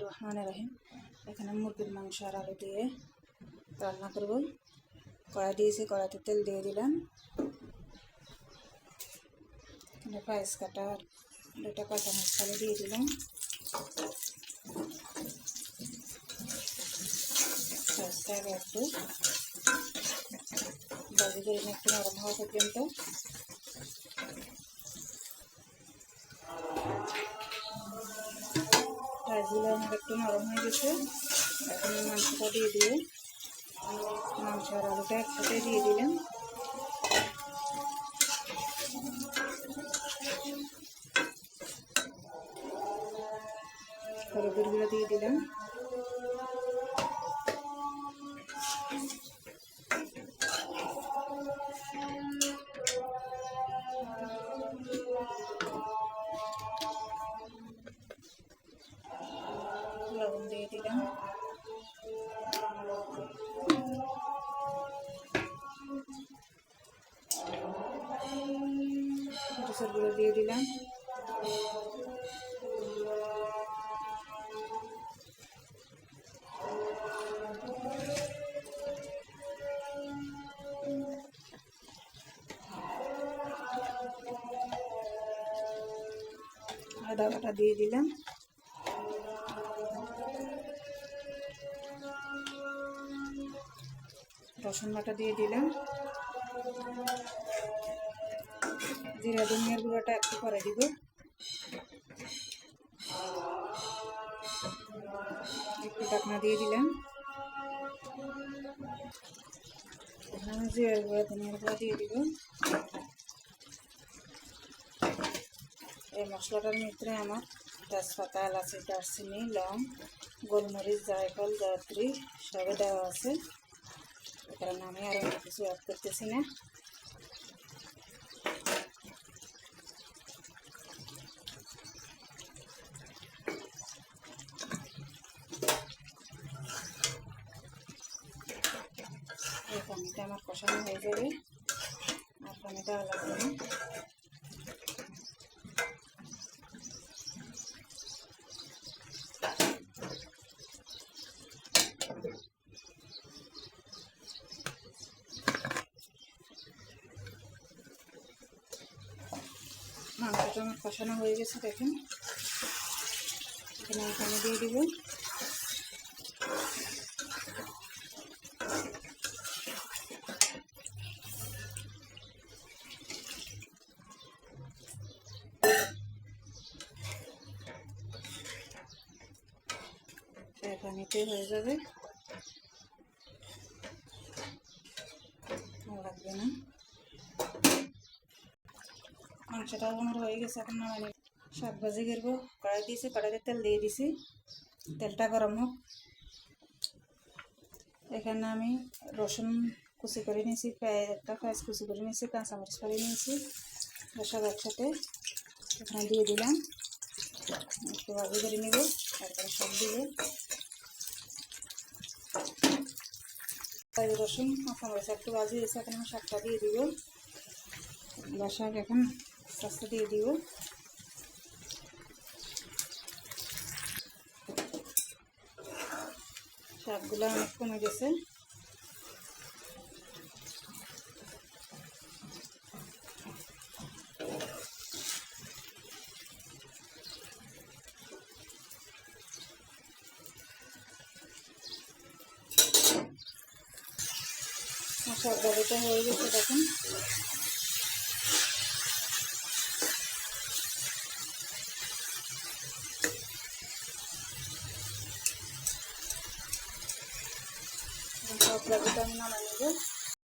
রহমানির রহিম। এখানে মুরগির মাংস আর আলু দিয়ে রান্না করব। কড়াই দিয়েছি, কড়াইতে তেল দিয়ে দিলাম। এখানে পেঁয়াজ কাটা আর 2টা কাঁচামরিচ ফালি দিয়ে দিলাম। পেঁয়াজটা একটু ভাজি করে একটু নরম হওয়া পর্যন্ত। পেঁয়াজগুলো আমার একটু নরম হয়ে গেছে। এখন মাংসটা দিয়ে দিয়ে মাংস আর আলুটা একসাথে দিয়ে দিলাম। হলুদের গুঁড়ো দিয়ে দিলাম। লবণ দিয়ে দিলাম। মরিচের গুঁড়ো দিয়ে দিলাম। আদা বাটা দিয়ে দিলাম। রসুন বাটা দিয়ে দিলাম। জিরা ধনিয়ার গুঁড়োটা একটু পরে দিব। একটু ঢাকনা দিয়ে দিলাম। এখানে জিরার গুঁড়া ধনিয়ার গুঁড়া দিয়ে দিব। এই মশলাটার ভিতরে আমার তেজপাতা, এলাচি, দারচিনি, লং, গোলমরিচ, জায়ফল, জয়ত্রী সবে দেওয়া আছে। এ কারণে আমি আর অন্য কিছু অ্যাড করতেছি না। এই পানিটা আমার কষানো হয়ে যাবে, আর পানি দেওয়া লাগবে না। মাংসটা আমার কষানো হয়ে গেছে, দেখেন। এখানে আমি পানি দিয়ে দিব। পানিতে হয়ে যাবে, লাগবে না। মাংসটাও আমার হয়ে গেছে, এখন নামানি। শাক ভাজি করব। কড়াই দিয়েছি, কড়াইতে তেল দিয়ে দিছি। তেলটা গরম হোক। এখানে আমি রসুন কুচি করে নিয়েছি, একটা পেঁয়াজ কুচি করে নিয়েছি, কাঁচামরিচ ফালি নিয়েছি। সব একসাথে এখানে দিয়ে দিলাম। একটু ভাজি করে নেব, তারপরে সব দিব। রসুন কাঁচামরিচ একটু ভাজি দিয়েছি, এখন আমি শাকটা দিয়ে দিব। শাক এখন আস্তে দিয়ে দিব। শাকগুলো অনেক কমে গেছে। শাক ভাজিটা হয়ে গেছে, দেখুন। সব ভাজিটা আমি নামাই নেব।